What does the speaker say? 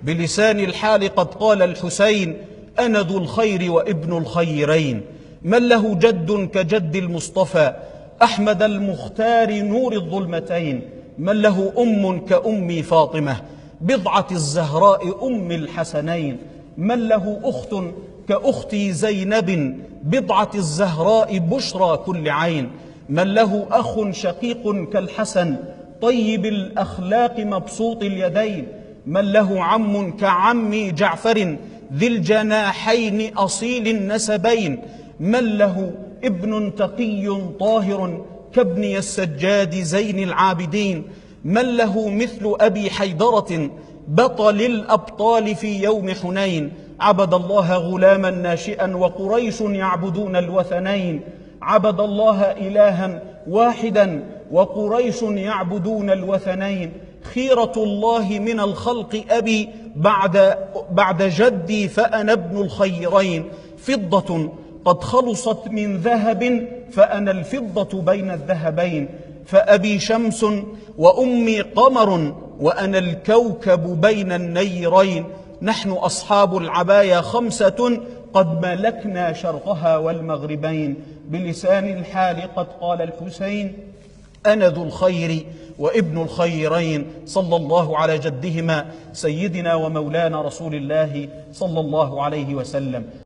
بلسان الحال قد قال الحسين: أنا ذو الخير وابن الخيرين. من له جد كجد المصطفى أحمد المختار نور الظلمتين. من له أم كأمي فاطمة بضعة الزهراء أم الحسنين. من له أخت كأختي زينب بضعة الزهراء بشرى كل عين. من له أخ شقيق كالحسن طيب الأخلاق مبسوط اليدين. من له عم كعمي جعفر ذي الجناحين أصيل النسبين. من له ابن تقي طاهر كابني السجاد زين العابدين. من له مثل أبي حيدرة بطل الأبطال في يوم حنين. عبد الله غلاما ناشئا وقريش يعبدون الوثنين. عبد الله إلها واحدا وقريش يعبدون الوثنين. خيرة الله من الخلق أبي بعد جدي فأنا ابن الخيرين. فضة قد خلصت من ذهب فأنا الفضة بين الذهبين. فأبي شمس وأمي قمر وأنا الكوكب بين النيرين. نحن أصحاب العبايا خمسة قد ملكنا شرقها والمغربين. بلسان الحال قد قال الحسين: أنا ذو الخير وابن الخيرين. صلى الله على جدهما سيدنا ومولانا رسول الله صلى الله عليه وسلم.